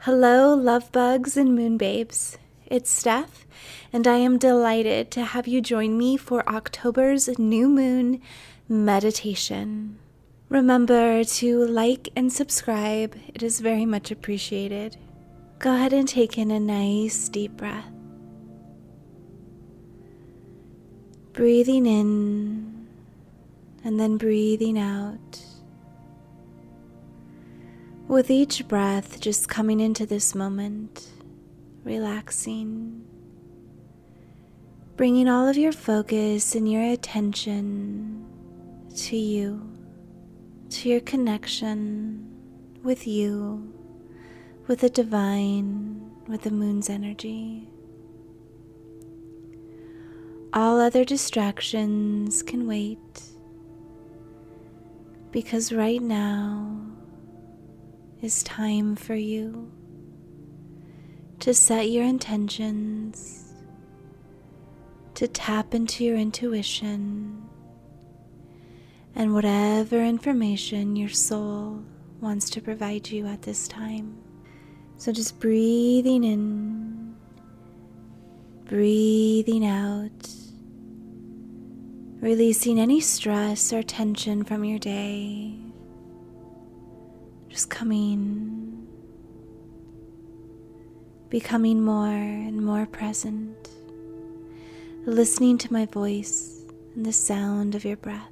Hello, love bugs and moon babes. It's Steph, and I am delighted to have you join me for October's new moon meditation. Remember to like and subscribe, it is very much appreciated. Go ahead and take in a nice deep breath. Breathing in and then breathing out. With each breath, just coming into this moment, relaxing, bringing all of your focus and your attention to you, to your connection with you, with the divine, with the moon's energy. All other distractions can wait, because right now is time for you to set your intentions, to tap into your intuition, and whatever information your soul wants to provide you at this time. So just breathing in, breathing out, releasing any stress or tension from your day. Just becoming more and more present, listening to my voice and the sound of your breath.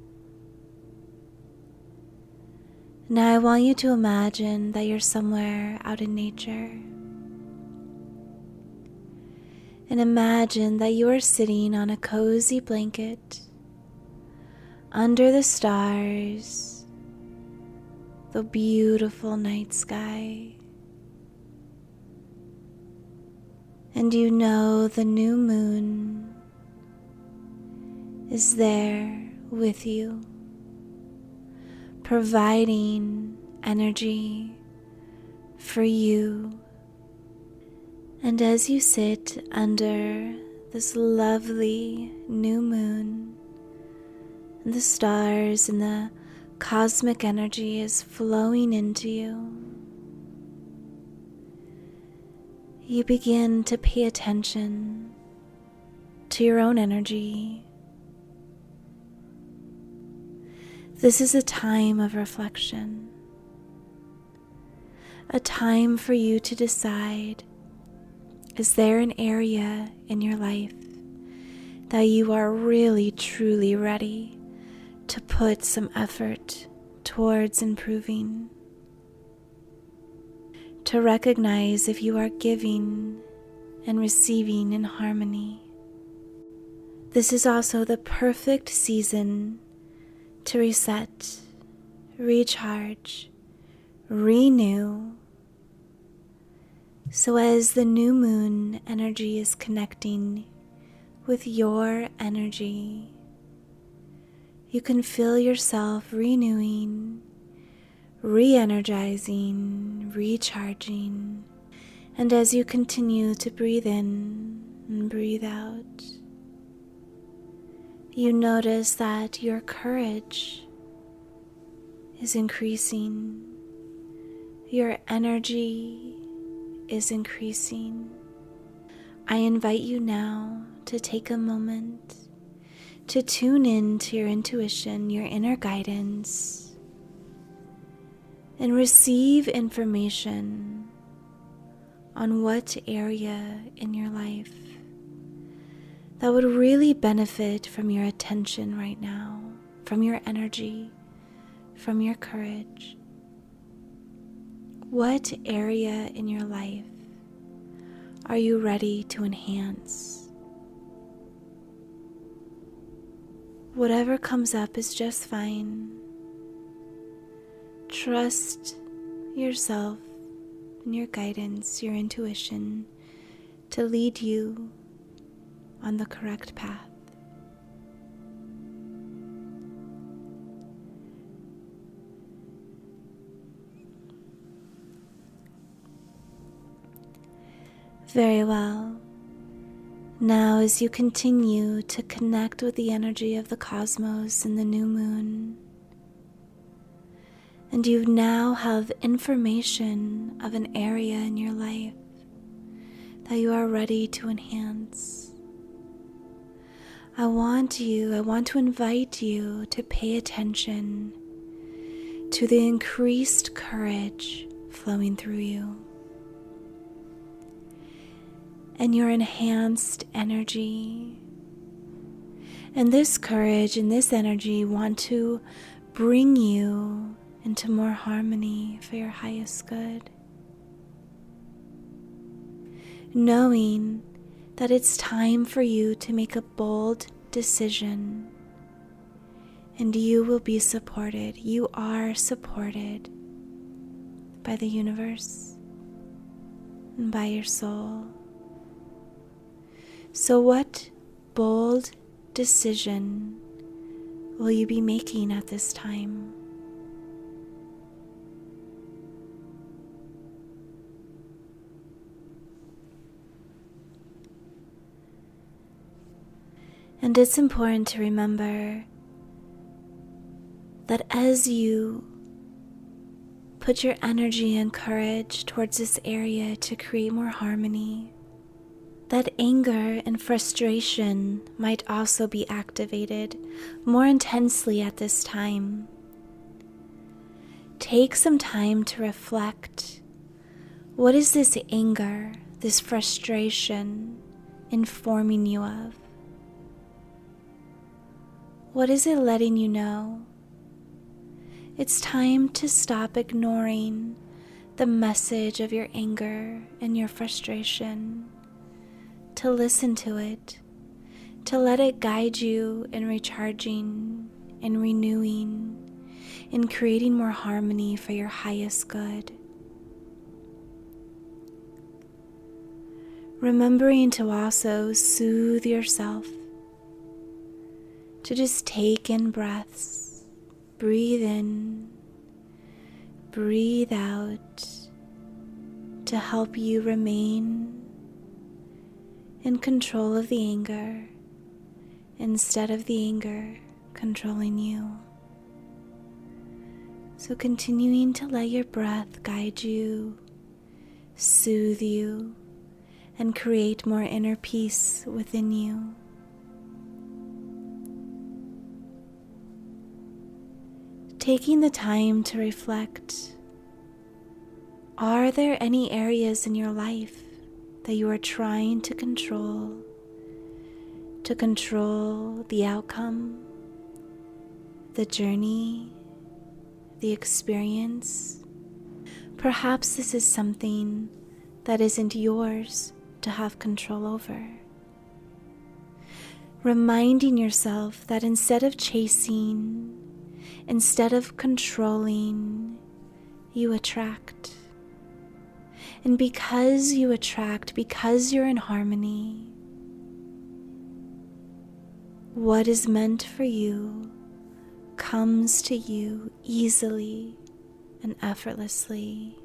Now I want you to imagine that you're somewhere out in nature. And imagine that you are sitting on a cozy blanket under the stars, the beautiful night sky. And you know the new moon is there with you, providing energy for you. And as you sit under this lovely new moon, and the stars and the cosmic energy is flowing into you, you begin to pay attention to your own energy. This is a time of reflection, a time for you to decide, is there an area in your life that you are really truly ready to put some effort towards improving? To recognize if you are giving and receiving in harmony. This is also the perfect season to reset, recharge, renew. So as the new moon energy is connecting with your energy, you can feel yourself renewing, re-energizing, recharging. And as you continue to breathe in and breathe out, you notice that your courage is increasing, your energy is increasing. I invite you now to take a moment to tune in to your intuition, your inner guidance, and receive information on what area in your life that would really benefit from your attention right now, from your energy, from your courage. What area in your life are you ready to enhance? Whatever comes up is just fine. Trust yourself and your guidance, your intuition, to lead you on the correct path. Very well. Now, as you continue to connect with the energy of the cosmos and the new moon, And you now have information of an area in your life that you are ready to enhance. I want to invite you to pay attention to the increased courage flowing through you and your enhanced energy. And this courage and this energy want to bring you into more harmony for your highest good. Knowing that it's time for you to make a bold decision, and you will be supported. You are supported by the universe and by your soul. So what bold decision will you be making at this time? And it's important to remember that as you put your energy and courage towards this area to create more harmony, that anger and frustration might also be activated more intensely at this time. Take some time to reflect. What is this anger, this frustration informing you of? What is it letting you know? It's time to stop ignoring the message of your anger and your frustration, to listen to it, to let it guide you in recharging and renewing, in creating more harmony for your highest good. Remembering to also soothe yourself, to just take in breaths, breathe in, breathe out, to help you remain in control of the anger instead of the anger controlling you. So continuing to let your breath guide you, soothe you, and create more inner peace within you. Taking the time to reflect, are there any areas in your life that you are trying to control the outcome, the journey, the experience? Perhaps this is something that isn't yours to have control over. Reminding yourself that instead of chasing, instead of controlling, you attract. And because you attract, because you're in harmony, what is meant for you comes to you easily and effortlessly.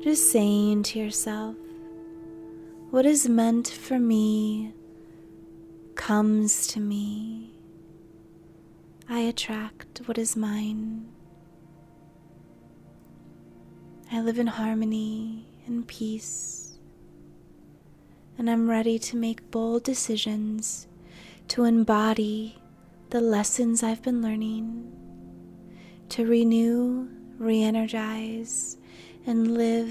Just saying to yourself, what is meant for me comes to me. I attract what is mine. I live in harmony and peace, and I'm ready to make bold decisions to embody the lessons I've been learning, to renew, re-energize, and live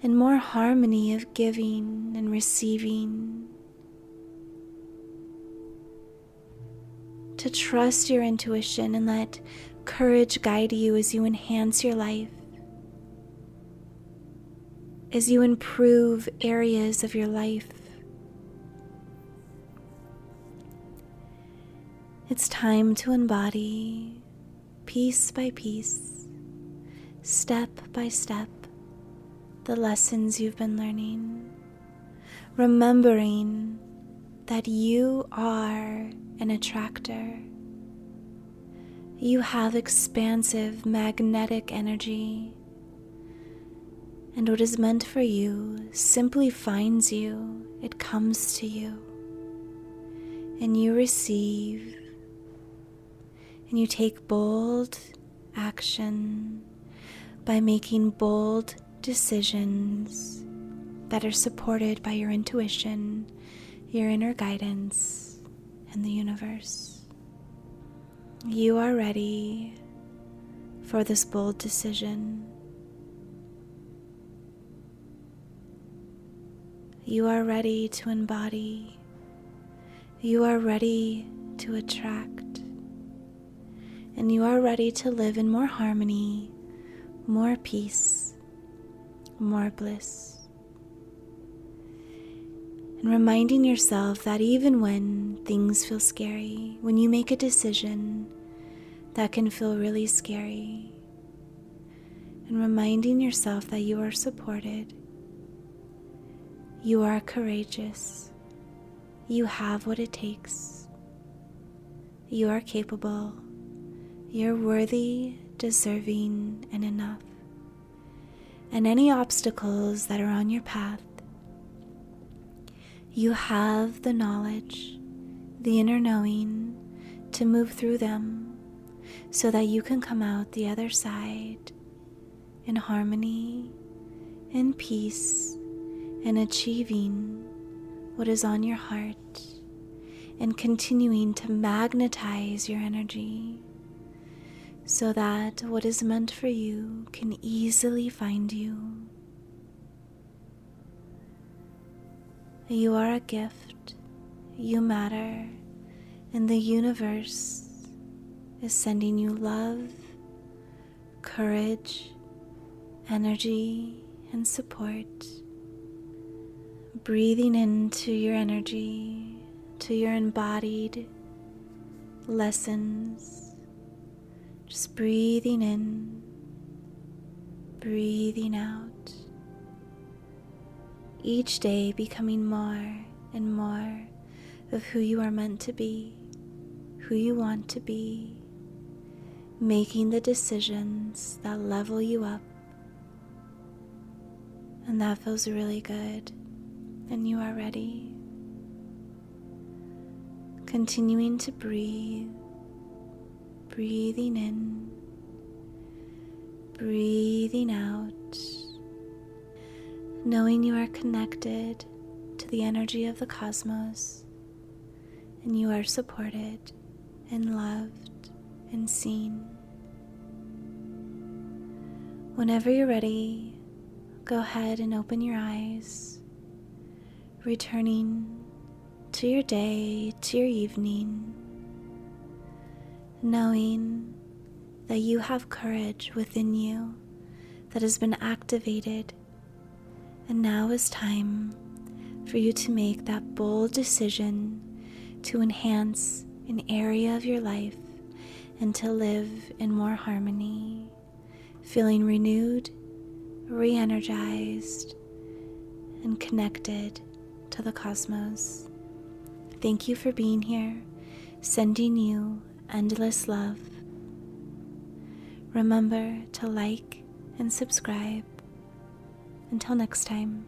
in more harmony of giving and receiving. To trust your intuition and let courage guide you as you enhance your life, as you improve areas of your life. It's time to embody, piece by piece, step by step, the lessons you've been learning, remembering that you are an attractor. You have expansive magnetic energy, and what is meant for you simply finds you. It comes to you, and you receive, and you take bold action by making bold decisions that are supported by your intuition, your inner guidance, and the universe. You are ready for this bold decision. You are ready to embody. You are ready to attract. And you are ready to live in more harmony, more peace, more bliss. And reminding yourself that even when things feel scary, when you make a decision that can feel really scary, and reminding yourself that you are supported, you are courageous, you have what it takes, you are capable, you're worthy, deserving, and enough. And any obstacles that are on your path, you have the knowledge, the inner knowing to move through them so that you can come out the other side in harmony, in peace, and achieving what is on your heart and continuing to magnetize your energy so that what is meant for you can easily find you. You are a gift, you matter, and the universe is sending you love, courage, energy, and support. Breathing into your energy, to your embodied lessons. Just breathing in, breathing out. Each day becoming more and more of who you are meant to be, who you want to be, making the decisions that level you up. And that feels really good, and you are ready. Continuing to breathe, breathing in, breathing out, knowing you are connected to the energy of the cosmos, and you are supported and loved and seen. Whenever you're ready, go ahead and open your eyes, returning to your day, to your evening, knowing that you have courage within you that has been activated, and now is time for you to make that bold decision to enhance an area of your life and to live in more harmony, feeling renewed, re-energized, and connected to the cosmos. Thank you for being here, sending you endless love. Remember to like and subscribe. Until next time.